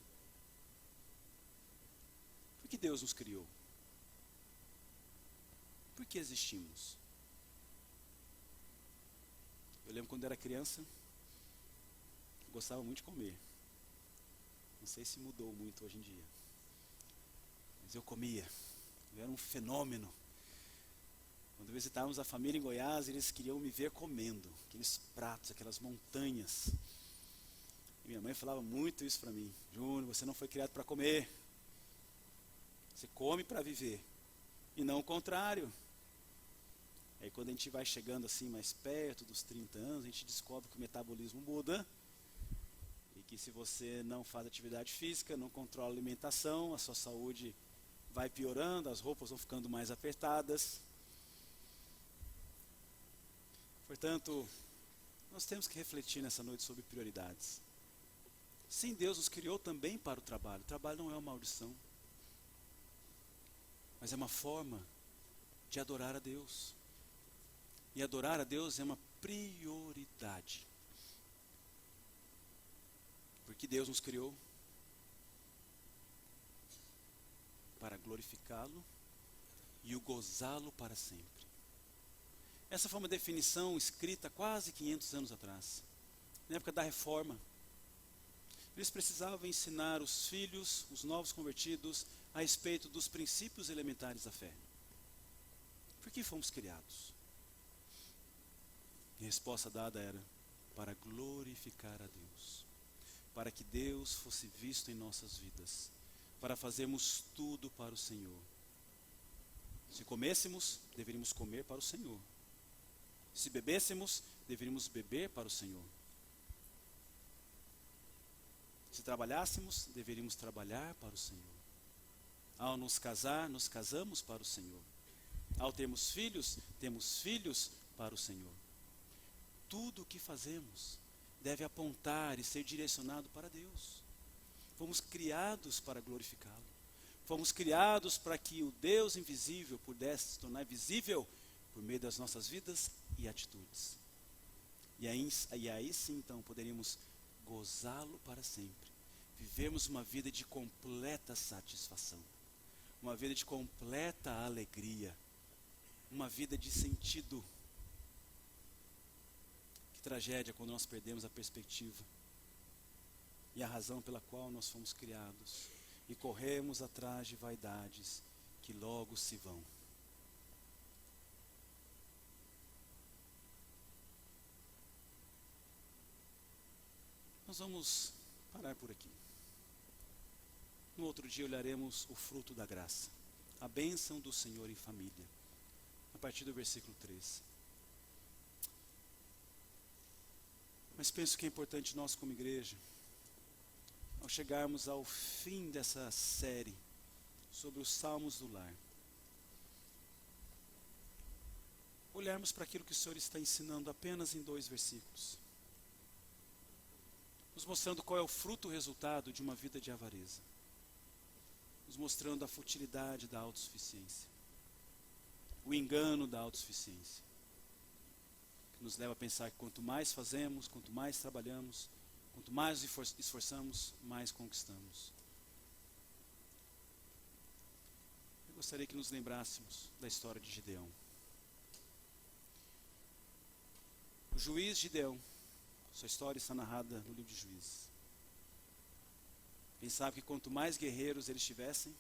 Por que Deus nos criou? Por que existimos? Eu lembro quando era criança, eu gostava muito de comer. Não sei se mudou muito hoje em dia. Mas eu comia. Eu era um fenômeno. Quando visitávamos a família em Goiás, eles queriam me ver comendo. Aqueles pratos, aquelas montanhas. E minha mãe falava muito isso para mim. Júnior, você não foi criado para comer. Você come para viver. e não o contrário. Aí quando a gente vai chegando assim mais perto dos 30 anos, a gente descobre que o metabolismo muda, e que se você não faz atividade física, não controla a alimentação, a sua saúde vai piorando, as roupas vão ficando mais apertadas. Portanto, nós temos que refletir nessa noite sobre prioridades. Sim, Deus nos criou também para o trabalho. O trabalho não é uma maldição, mas é uma forma de adorar a Deus. E adorar a Deus é uma prioridade. Porque Deus nos criou para glorificá-lo e o gozá-lo para sempre. Essa foi uma definição escrita quase 500 anos atrás, na época da Reforma. Eles precisavam ensinar os filhos, os novos convertidos, a respeito dos princípios elementares da fé. Por que fomos criados? E a resposta dada era: para glorificar a Deus, para que Deus fosse visto em nossas vidas, para fazermos tudo para o Senhor. Se comêssemos, deveríamos comer para o Senhor. Se bebêssemos, deveríamos beber para o Senhor. Se trabalhássemos, deveríamos trabalhar para o Senhor. Ao nos casar, nos casamos para o Senhor. Ao termos filhos, temos filhos para o Senhor. Tudo o que fazemos deve apontar e ser direcionado para Deus. Fomos criados para glorificá-lo. Fomos criados para que o Deus invisível pudesse se tornar visível por meio das nossas vidas e atitudes. E aí sim, então, poderíamos gozá-lo para sempre. Vivemos uma vida de completa satisfação. Uma vida de completa alegria. Uma vida de sentido. Que tragédia quando nós perdemos a perspectiva e a razão pela qual nós fomos criados e corremos atrás de vaidades que logo se vão. Nós vamos parar por aqui. No outro dia olharemos o fruto da graça, a bênção do Senhor em família, a partir do versículo 13. Mas penso que é importante nós como igreja, ao chegarmos ao fim dessa série sobre os Salmos do Lar, olharmos para aquilo que o Senhor está ensinando apenas em 2 versículos, nos mostrando qual é o fruto, o resultado de uma vida de avareza, nos mostrando a futilidade da autossuficiência, o engano da autossuficiência, que nos leva a pensar que quanto mais fazemos, quanto mais trabalhamos, quanto mais nos esforçamos, mais conquistamos. Eu gostaria que nos lembrássemos da história de Gideão. O juiz Gideão, sua história está narrada no livro de Juízes. Pensava que quanto mais guerreiros eles tivessem,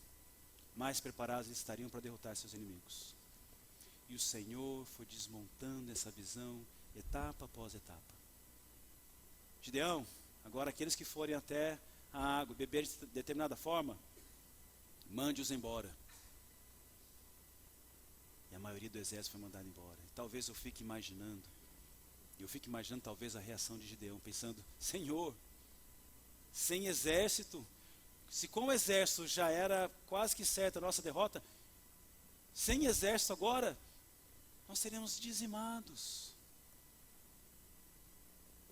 mais preparados eles estariam para derrotar seus inimigos. E o Senhor foi desmontando essa visão, etapa após etapa. Gideão, agora aqueles que forem até a água, beber de determinada forma, mande-os embora. E a maioria do exército foi mandada embora. E talvez eu fique imaginando talvez a reação de Gideão, pensando: Senhor, sem exército, se com o exército já era quase que certa a nossa derrota, sem exército agora, nós seremos dizimados.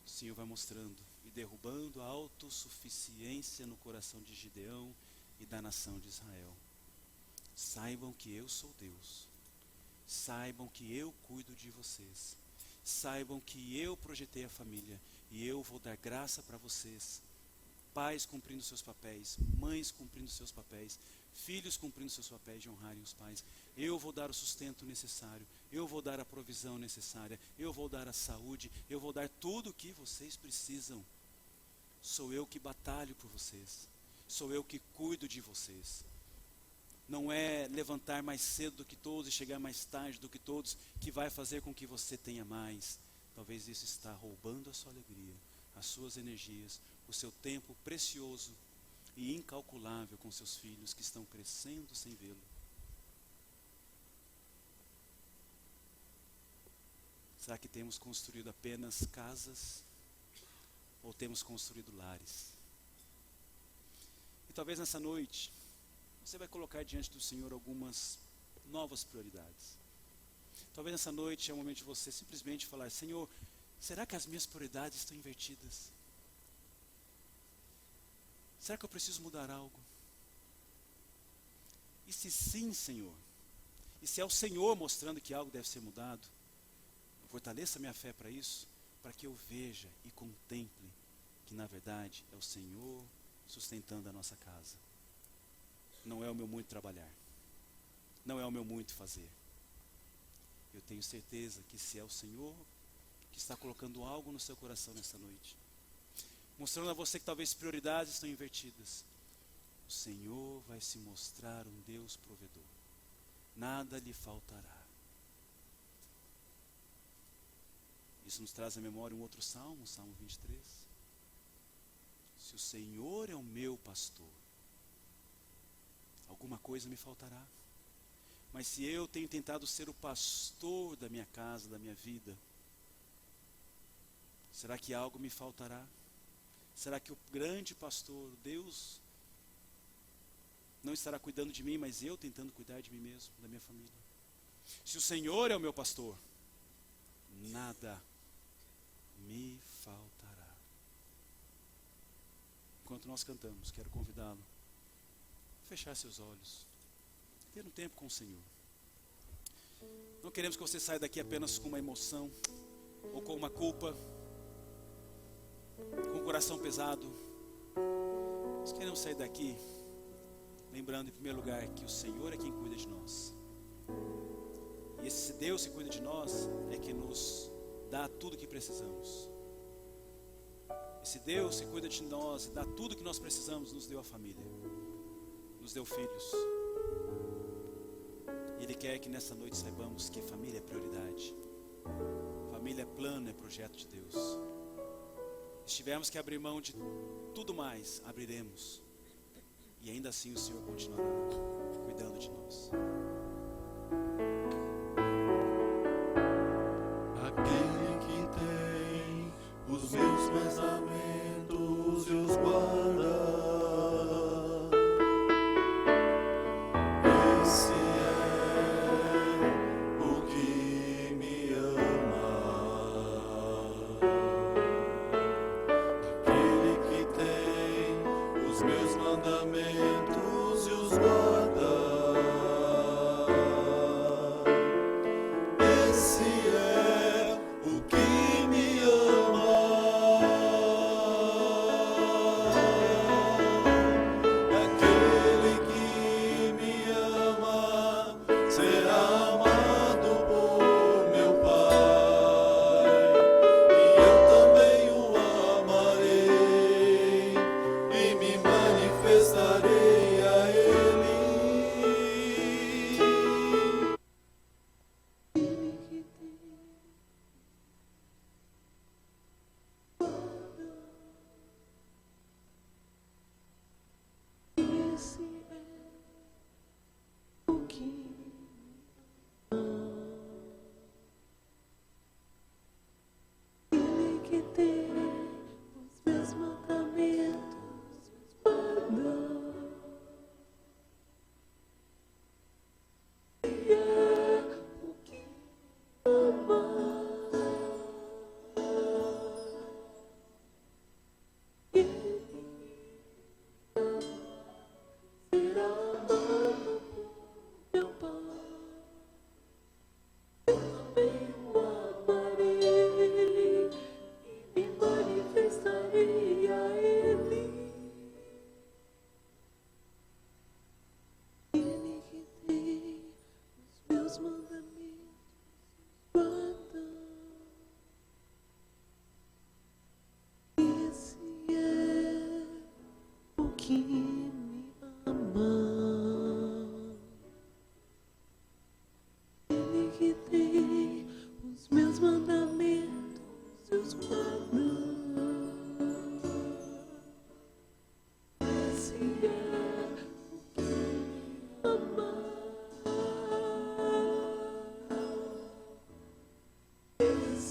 O Senhor vai mostrando e derrubando a autossuficiência no coração de Gideão e da nação de Israel. Saibam que eu sou Deus. Saibam que eu cuido de vocês. Saibam que eu projetei a família e eu vou dar graça para vocês. Pais cumprindo seus papéis, mães cumprindo seus papéis, filhos cumprindo seus papéis de honrarem os pais. Eu vou dar o sustento necessário, eu vou dar a provisão necessária, eu vou dar a saúde, eu vou dar tudo o que vocês precisam. Sou eu que batalho por vocês, sou eu que cuido de vocês. Não é levantar mais cedo do que todos e chegar mais tarde do que todos que vai fazer com que você tenha mais. Talvez isso está roubando a sua alegria, as suas energias, o seu tempo precioso e incalculável com seus filhos que estão crescendo sem vê-lo. Será que temos construído apenas casas ou temos construído lares? E talvez nessa noite você vai colocar diante do Senhor algumas novas prioridades. Talvez nessa noite é o momento de você simplesmente falar: Senhor, será que as minhas prioridades estão invertidas? Será que eu preciso mudar algo? E se sim, Senhor, e se é o Senhor mostrando que algo deve ser mudado, fortaleça minha fé para isso, para que eu veja e contemple que na verdade é o Senhor sustentando a nossa casa. Não é o meu muito trabalhar, não é o meu muito fazer. Eu tenho certeza que se é o Senhor que está colocando algo no seu coração nessa noite, mostrando a você que talvez prioridades estão invertidas, o Senhor vai se mostrar um Deus provedor. Nada lhe faltará. Isso nos traz à memória um outro salmo, o Salmo 23. Se o Senhor é o meu pastor, alguma coisa me faltará. Mas se eu tenho tentado ser o pastor da minha casa, da minha vida, será que algo me faltará? Será que o grande pastor, Deus, não estará cuidando de mim, mas eu tentando cuidar de mim mesmo, da minha família? Se o Senhor é o meu pastor, nada me faltará. Enquanto nós cantamos, quero convidá-lo a fechar seus olhos, ter um tempo com o Senhor. Não queremos que você saia daqui apenas com uma emoção, ou com uma culpa, com o coração pesado. Nós queremos sair daqui lembrando, em primeiro lugar, que o Senhor é quem cuida de nós. E esse Deus que cuida de nós é que nos dá tudo o que precisamos. Esse Deus que cuida de nós e dá tudo o que nós precisamos, nos deu a família, nos deu filhos. E Ele quer que nessa noite saibamos que família é prioridade. Família é plano, é projeto de Deus. Se tivermos que abrir mão de tudo mais, abriremos. E ainda assim o Senhor continuará cuidando de nós. Aquele que tem os meus pensamentos e os guarda, esse é o que me ama. Aquele que tem os meus mandamentos e os guarda, esse é o que me ama. Aquele que me ama será amado por meu Pai, e eu também o amarei e me manifestarei a Ele. Esse é o que Ele que tem os meus mandamentos guarda. Ele é o que ama. Ele será amado por meu Pai, eu também o amarei e me manifestarei a Ele. Ele que tem os meus mandamentos guarda. Esse é o que me ama. Ele que tem os meus mandamentos e os guarda. Esse é o que me ama. Esse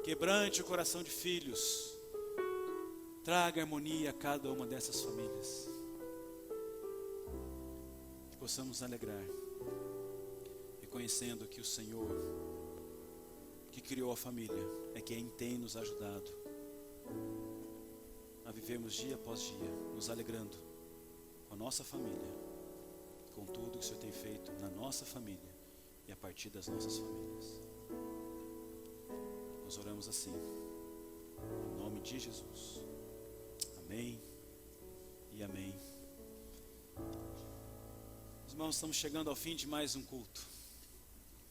quebrante o coração de filhos, traga harmonia a cada uma dessas famílias, que possamos nos alegrar, reconhecendo que o Senhor, que criou a família, é quem tem nos ajudado a vivermos dia após dia, nos alegrando com a nossa família, com tudo que o Senhor tem feito na nossa família e a partir das nossas famílias. Nós oramos assim, em nome de Jesus. Amém e amém. Irmãos, estamos chegando ao fim de mais um culto.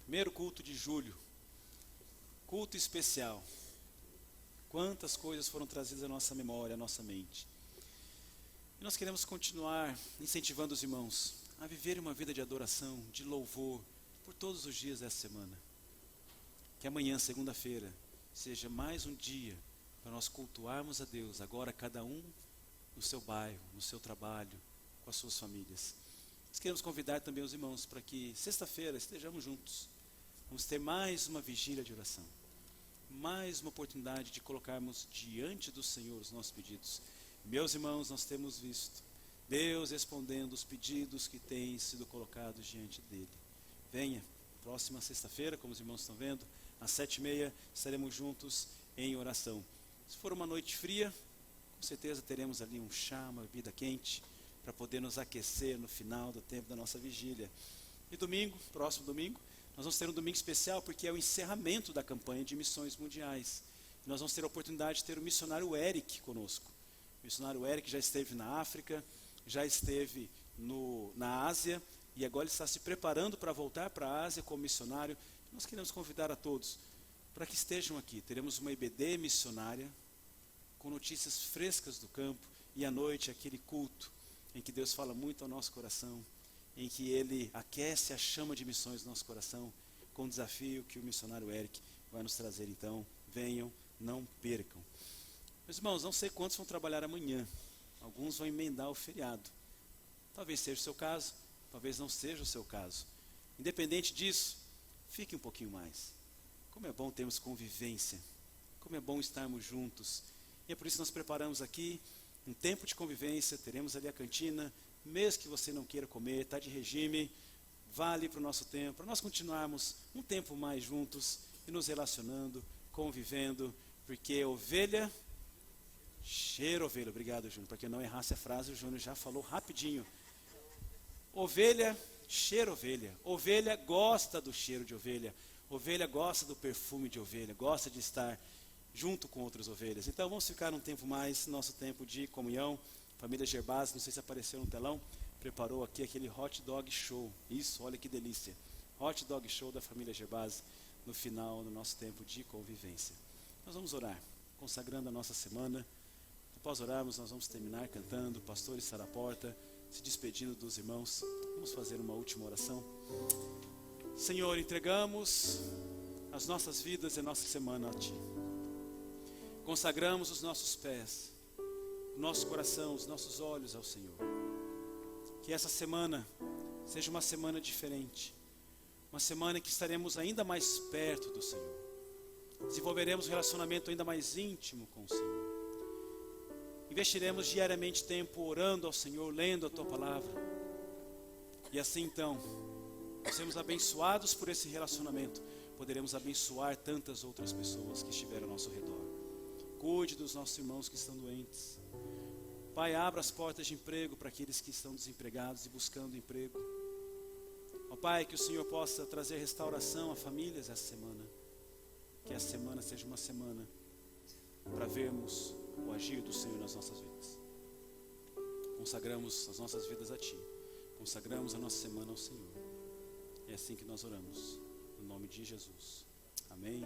Primeiro culto de julho. Culto especial. Quantas coisas foram trazidas à nossa memória, à nossa mente. E nós queremos continuar incentivando os irmãos a viverem uma vida de adoração, de louvor, por todos os dias dessa semana. Que amanhã, segunda-feira, seja mais um dia para nós cultuarmos a Deus, agora cada um no seu bairro, no seu trabalho, com as suas famílias. Nós queremos convidar também os irmãos para que sexta-feira estejamos juntos. Vamos ter mais uma vigília de oração, mais uma oportunidade de colocarmos diante do Senhor os nossos pedidos. Meus irmãos, nós temos visto Deus respondendo os pedidos que têm sido colocados diante dele. Venha, próxima sexta-feira, como os irmãos estão vendo, às 7h30, estaremos juntos em oração. Se for uma noite fria, com certeza teremos ali um chá, uma bebida quente, para poder nos aquecer no final do tempo da nossa vigília. E domingo, próximo domingo, nós vamos ter um domingo especial, porque é o encerramento da campanha de missões mundiais. E nós vamos ter a oportunidade de ter o missionário Eric conosco. O missionário Eric já esteve na África, já esteve na Ásia, e agora ele está se preparando para voltar para a Ásia como missionário. Nós queremos convidar a todos para que estejam aqui. Teremos uma IBD missionária, com notícias frescas do campo, e à noite aquele culto em que Deus fala muito ao nosso coração, em que Ele aquece a chama de missões do nosso coração, com o desafio que o missionário Eric vai nos trazer. Então, venham, não percam. Meus irmãos, não sei quantos vão trabalhar amanhã, alguns vão emendar o feriado. Talvez seja o seu caso, talvez não seja o seu caso. Independente disso, fique um pouquinho mais. Como é bom termos convivência, como é bom estarmos juntos. E é por isso que nós preparamos aqui um tempo de convivência. Teremos ali a cantina, mesmo que você não queira comer, está de regime, vá ali para o nosso tempo, para nós continuarmos um tempo mais juntos e nos relacionando, convivendo, porque ovelha cheira ovelha. Obrigado, Júnior, para que eu não errasse a frase, o Júnior já falou rapidinho. Ovelha cheira ovelha, ovelha gosta do cheiro de ovelha, ovelha gosta do perfume de ovelha, gosta de estar junto com outras ovelhas. Então vamos ficar um tempo mais, nosso tempo de comunhão. Família Gerbasi, não sei se apareceu no telão, preparou aqui aquele hot dog show. Isso, olha que delícia. Hot dog show da família Gerbasi no final do nosso tempo de convivência. Nós vamos orar, consagrando a nossa semana. Após orarmos, nós vamos terminar cantando, o pastor estará à porta, se despedindo dos irmãos. Vamos fazer uma última oração. Senhor, entregamos as nossas vidas e a nossa semana a Ti. Consagramos os nossos pés, o nosso coração, os nossos olhos ao Senhor. Que essa semana seja uma semana diferente, uma semana em que estaremos ainda mais perto do Senhor, desenvolveremos um relacionamento ainda mais íntimo com o Senhor, investiremos diariamente tempo orando ao Senhor, lendo a Tua Palavra, e assim então, seremos abençoados por esse relacionamento, poderemos abençoar tantas outras pessoas que estiveram ao nosso redor. Cuide dos nossos irmãos que estão doentes. Pai, abra as portas de emprego para aqueles que estão desempregados e buscando emprego. Ó Pai, que o Senhor possa trazer restauração a famílias essa semana. Que essa semana seja uma semana para vermos o agir do Senhor nas nossas vidas. Consagramos as nossas vidas a Ti. Consagramos a nossa semana ao Senhor. É assim que nós oramos. No nome de Jesus. Amém.